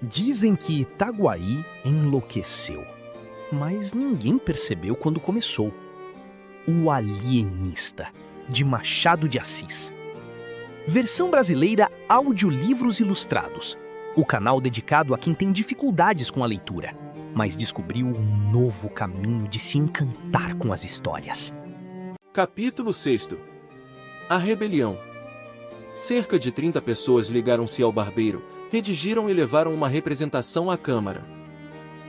Dizem que Itaguaí enlouqueceu, mas ninguém percebeu quando começou. O Alienista, de Machado de Assis. Versão brasileira Audiolivros Ilustrados. O canal dedicado a quem tem dificuldades com a leitura, mas descobriu um novo caminho de se encantar com as histórias. Capítulo 6. A rebelião. Cerca de 30 pessoas ligaram-se ao barbeiro, redigiram e levaram uma representação à Câmara.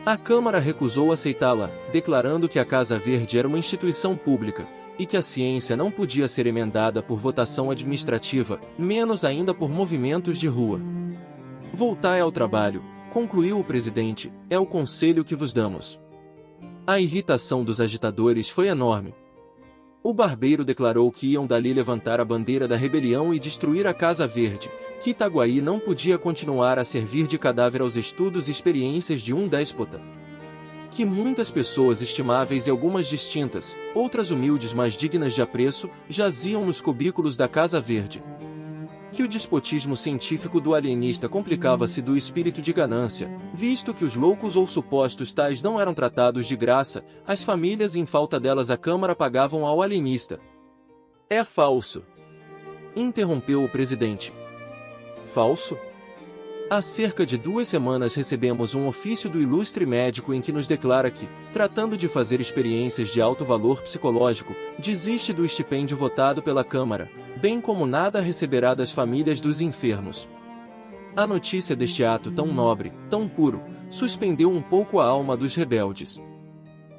A Câmara recusou aceitá-la, declarando que a Casa Verde era uma instituição pública, e que a ciência não podia ser emendada por votação administrativa, menos ainda por movimentos de rua. Voltai ao trabalho, concluiu o presidente, é o conselho que vos damos. A irritação dos agitadores foi enorme. O barbeiro declarou que iam dali levantar a bandeira da rebelião e destruir a Casa Verde, que Itaguaí não podia continuar a servir de cadáver aos estudos e experiências de um déspota. Que muitas pessoas estimáveis e algumas distintas, outras humildes mas dignas de apreço, jaziam nos cubículos da Casa Verde. Que o despotismo científico do alienista complicava-se do espírito de ganância, visto que os loucos ou supostos tais não eram tratados de graça, as famílias e em falta delas a Câmara pagavam ao alienista. É falso, interrompeu o presidente. Falso? Há cerca de 2 semanas recebemos um ofício do ilustre médico em que nos declara que, tratando de fazer experiências de alto valor psicológico, desiste do estipêndio votado pela Câmara, bem como nada receberá das famílias dos enfermos. A notícia deste ato tão nobre, tão puro, suspendeu um pouco a alma dos rebeldes.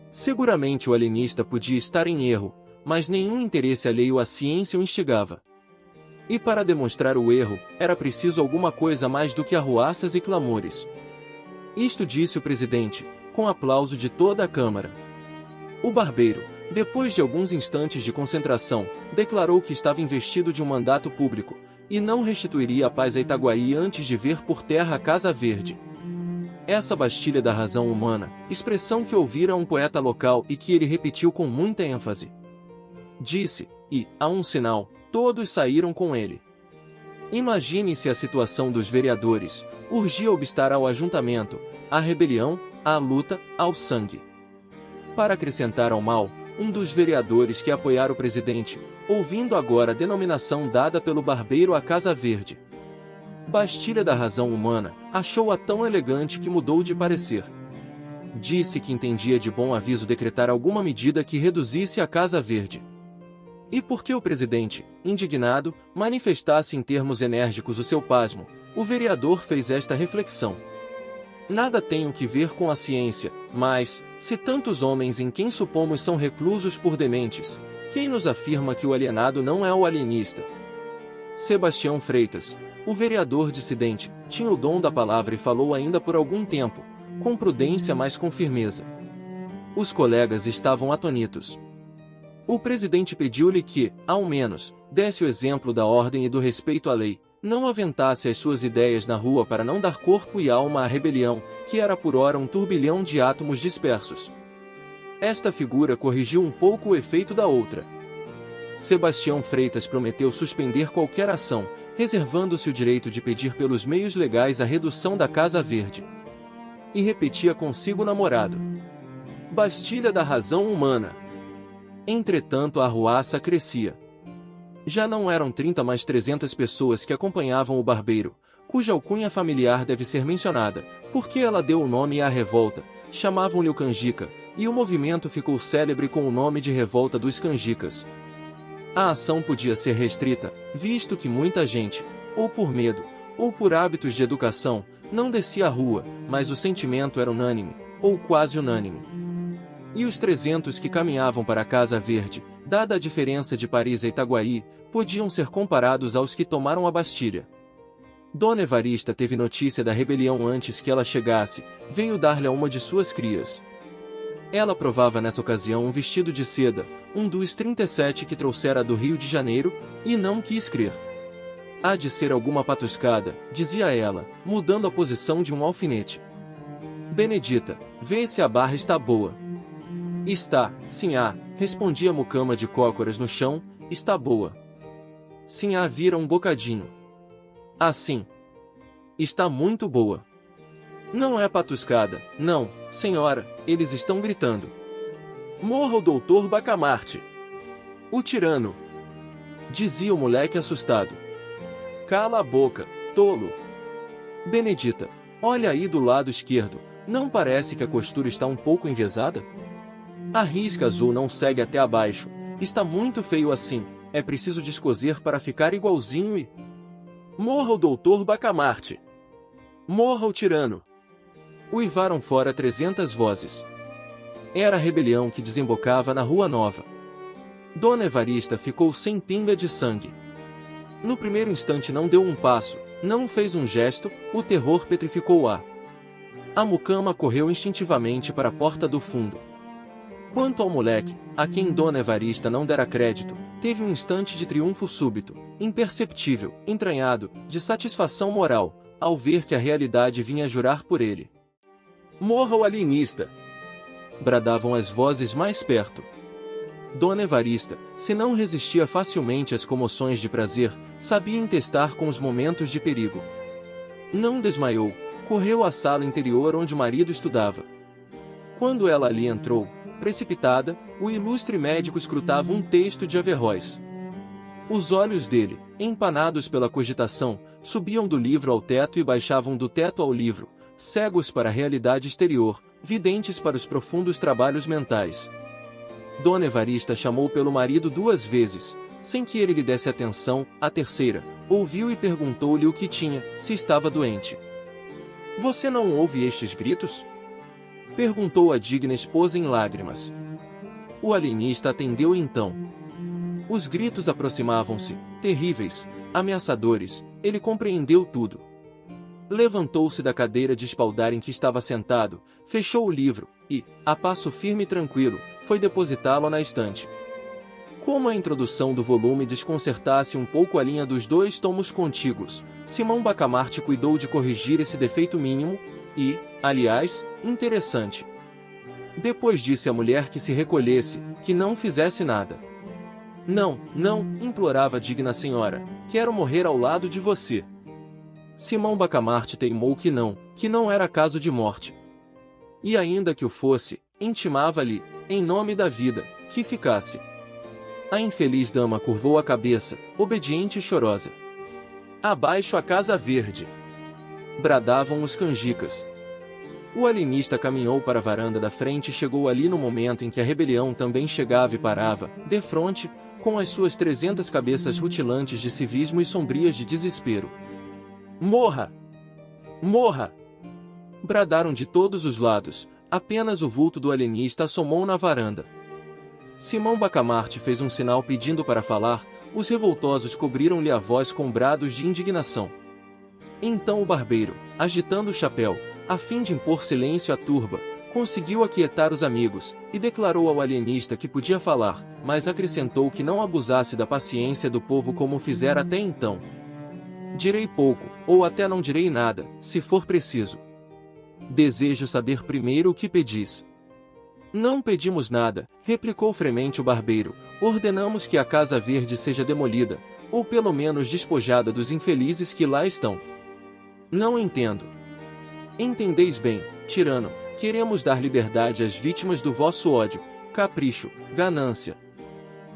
Seguramente o alienista podia estar em erro, mas nenhum interesse alheio à ciência o instigava. E para demonstrar o erro, era preciso alguma coisa mais do que arruaças e clamores. Isto disse o presidente, com aplauso de toda a Câmara. O barbeiro, depois de alguns instantes de concentração, declarou que estava investido de um mandato público, e não restituiria a paz a Itaguaí antes de ver por terra a Casa Verde. Essa Bastilha da razão humana, expressão que ouvira um poeta local e que ele repetiu com muita ênfase. Disse, e, a um sinal, todos saíram com ele. Imagine-se a situação dos vereadores, urgia obstar ao ajuntamento, à rebelião, à luta, ao sangue. Para acrescentar ao mal, um dos vereadores que apoiara o presidente, ouvindo agora a denominação dada pelo barbeiro à Casa Verde. Bastilha da razão humana, achou-a tão elegante que mudou de parecer. Disse que entendia de bom aviso decretar alguma medida que reduzisse a Casa Verde. E porque o presidente, indignado, manifestasse em termos enérgicos o seu pasmo, o vereador fez esta reflexão. Nada tenho que ver com a ciência, mas, se tantos homens em quem supomos são reclusos por dementes, quem nos afirma que o alienado não é o alienista? Sebastião Freitas, o vereador dissidente, tinha o dom da palavra e falou ainda por algum tempo, com prudência mas com firmeza. Os colegas estavam atônitos. O presidente pediu-lhe que, ao menos, desse o exemplo da ordem e do respeito à lei, não aventasse as suas ideias na rua para não dar corpo e alma à rebelião, que era por ora um turbilhão de átomos dispersos. Esta figura corrigiu um pouco o efeito da outra. Sebastião Freitas prometeu suspender qualquer ação, reservando-se o direito de pedir pelos meios legais a redução da Casa Verde. E repetia consigo namorado. Bastilha da razão humana. Entretanto a arruaça crescia. Já não eram 30 mas 300 pessoas que acompanhavam o barbeiro, cuja alcunha familiar deve ser mencionada, porque ela deu o nome à revolta, chamavam-lhe o Canjica, e o movimento ficou célebre com o nome de Revolta dos Canjicas. A ação podia ser restrita, visto que muita gente, ou por medo, ou por hábitos de educação, não descia à rua, mas o sentimento era unânime, ou quase unânime. E os 300 que caminhavam para a Casa Verde, dada a diferença de Paris a Itaguaí, podiam ser comparados aos que tomaram a Bastilha. Dona Evarista teve notícia da rebelião antes que ela chegasse, veio dar-lhe a uma de suas crias. Ela provava nessa ocasião um vestido de seda, um dos 37 que trouxera do Rio de Janeiro, e não quis crer. Há de ser alguma patuscada, dizia ela, mudando a posição de um alfinete. Benedita, vê se a barra está boa. Está, sinhá, respondia a mucama de cócoras no chão, está boa. Sinhá vira um bocadinho. Assim. Está muito boa. Não é patuscada, não, senhora, eles estão gritando. Morra o Dr. Bacamarte! O tirano! Dizia o moleque assustado. Cala a boca, tolo! Benedita, olha aí do lado esquerdo, não parece que a costura está um pouco enviesada? A risca azul não segue até abaixo, está muito feio assim, é preciso descoser para ficar igualzinho e... Morra o Dr. Bacamarte! Morra o tirano! Uivaram fora 300 vozes. Era a rebelião que desembocava na Rua Nova. Dona Evarista ficou sem pinga de sangue. No primeiro instante não deu um passo, não fez um gesto, o terror petrificou-a. A mucama correu instintivamente para a porta do fundo. Quanto ao moleque, a quem Dona Evarista não dera crédito, teve um instante de triunfo súbito, imperceptível, entranhado, de satisfação moral, ao ver que a realidade vinha jurar por ele. Morra o alienista! Bradavam as vozes mais perto. Dona Evarista, se não resistia facilmente às comoções de prazer, sabia intestar com os momentos de perigo. Não desmaiou, correu à sala interior onde o marido estudava. Quando ela ali entrou, precipitada, o ilustre médico escrutava um texto de Averroes. Os olhos dele, empanados pela cogitação, subiam do livro ao teto e baixavam do teto ao livro, cegos para a realidade exterior, videntes para os profundos trabalhos mentais. Dona Evarista chamou pelo marido 2 vezes, sem que ele lhe desse atenção. A terceira, ouviu e perguntou-lhe o que tinha, se estava doente. Você não ouve estes gritos? Perguntou a digna esposa em lágrimas. O alienista atendeu então. Os gritos aproximavam-se, terríveis, ameaçadores, ele compreendeu tudo. Levantou-se da cadeira de espaldar em que estava sentado, fechou o livro, e, a passo firme e tranquilo, foi depositá-lo na estante. Como a introdução do volume desconcertasse um pouco a linha dos 2 tomos contíguos, Simão Bacamarte cuidou de corrigir esse defeito mínimo, e, aliás, interessante. Depois disse à mulher que se recolhesse, que não fizesse nada. Não, não, implorava a digna senhora, quero morrer ao lado de você. Simão Bacamarte teimou que não era caso de morte. E ainda que o fosse, intimava-lhe, em nome da vida, que ficasse. A infeliz dama curvou a cabeça, obediente e chorosa. Abaixo a Casa Verde! Bradavam os canjicas. O alienista caminhou para a varanda da frente e chegou ali no momento em que a rebelião também chegava e parava, defronte, com as suas 300 cabeças rutilantes de civismo e sombrias de desespero. Morra! Morra! Bradaram de todos os lados, apenas o vulto do alienista assomou na varanda. Simão Bacamarte fez um sinal pedindo para falar, os revoltosos cobriram-lhe a voz com brados de indignação. Então o barbeiro, agitando o chapéu, a fim de impor silêncio à turba, conseguiu aquietar os amigos, e declarou ao alienista que podia falar, mas acrescentou que não abusasse da paciência do povo como fizera até então. Direi pouco, ou até não direi nada, se for preciso. Desejo saber primeiro o que pedis. Não pedimos nada, replicou fremente o barbeiro, ordenamos que a Casa Verde seja demolida, ou pelo menos despojada dos infelizes que lá estão. Não entendo. Entendeis bem, tirano, queremos dar liberdade às vítimas do vosso ódio, capricho, ganância.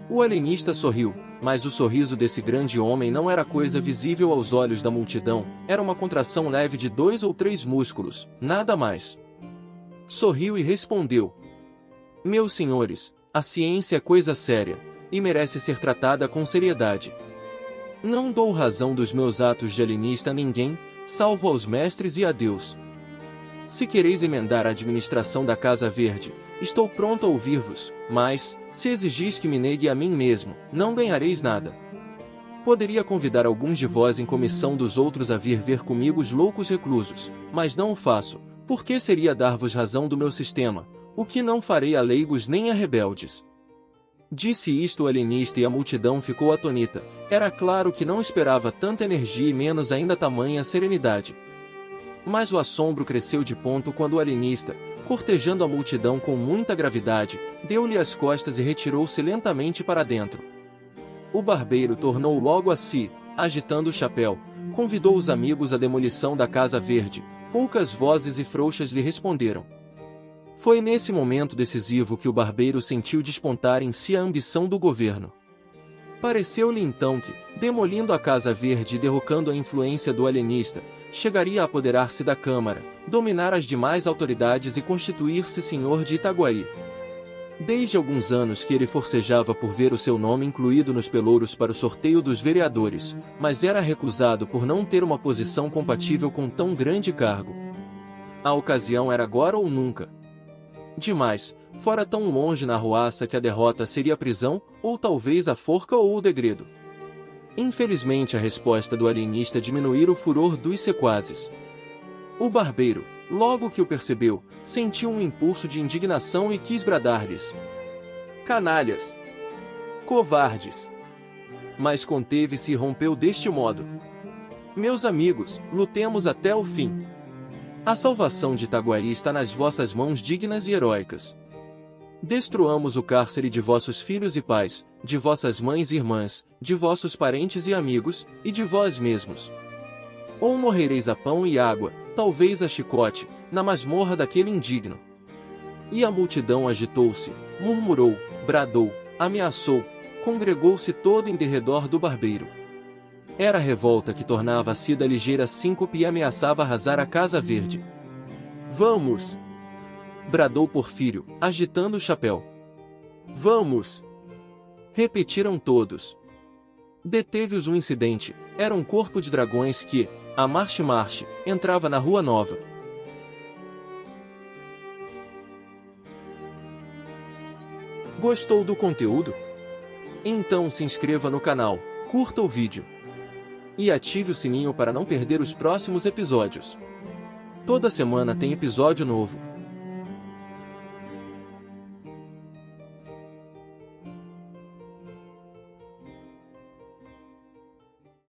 O alienista sorriu, mas o sorriso desse grande homem não era coisa visível aos olhos da multidão, era uma contração leve de 2 ou 3 músculos, nada mais. Sorriu e respondeu: Meus senhores, a ciência é coisa séria, e merece ser tratada com seriedade. Não dou razão dos meus atos de alienista a ninguém, salvo aos mestres e a Deus. Se quereis emendar a administração da Casa Verde, estou pronto a ouvir-vos, mas, se exigis que me negue a mim mesmo, não ganhareis nada. Poderia convidar alguns de vós em comissão dos outros a vir ver comigo os loucos reclusos, mas não o faço, porque seria dar-vos razão do meu sistema, o que não farei a leigos nem a rebeldes. Disse isto o alienista e a multidão ficou atônita. Era claro que não esperava tanta energia e menos ainda tamanha serenidade. Mas o assombro cresceu de ponto quando o alienista, cortejando a multidão com muita gravidade, deu-lhe as costas e retirou-se lentamente para dentro. O barbeiro tornou logo a si, agitando o chapéu, convidou os amigos à demolição da Casa Verde, Poucas vozes e frouxas lhe responderam. Foi nesse momento decisivo que o barbeiro sentiu despontar em si a ambição do governo. Pareceu-lhe então que, demolindo a Casa Verde e derrocando a influência do alienista, chegaria a apoderar-se da Câmara, dominar as demais autoridades e constituir-se senhor de Itaguaí. Desde alguns anos que ele forcejava por ver o seu nome incluído nos pelouros para o sorteio dos vereadores, mas era recusado por não ter uma posição compatível com tão grande cargo. A ocasião era agora ou nunca. Demais, fora tão longe na arruaça que a derrota seria a prisão, ou talvez a forca ou o degredo. Infelizmente a resposta do alienista diminuíra o furor dos sequazes. O barbeiro, logo que o percebeu, sentiu um impulso de indignação e quis bradar-lhes: canalhas! Covardes! Mas conteve-se e rompeu deste modo: meus amigos, lutemos até o fim. A salvação de Itaguaí está nas vossas mãos dignas e heróicas. Destruamos o cárcere de vossos filhos e pais, de vossas mães e irmãs, de vossos parentes e amigos, e de vós mesmos. Ou morrereis a pão e água, talvez a chicote, na masmorra daquele indigno. E a multidão agitou-se, murmurou, bradou, ameaçou, congregou-se toda em derredor do barbeiro. Era a revolta que tornava a Cida ligeira síncope e ameaçava arrasar a Casa Verde. Vamos! Bradou Porfírio, agitando o chapéu. Vamos! Repetiram todos. Deteve-os um incidente, era um corpo de dragões que, a marche-marche, entrava na Rua Nova. Gostou do conteúdo? Então se inscreva no canal, curta o vídeo e ative o sininho para não perder os próximos episódios. Toda semana tem episódio novo.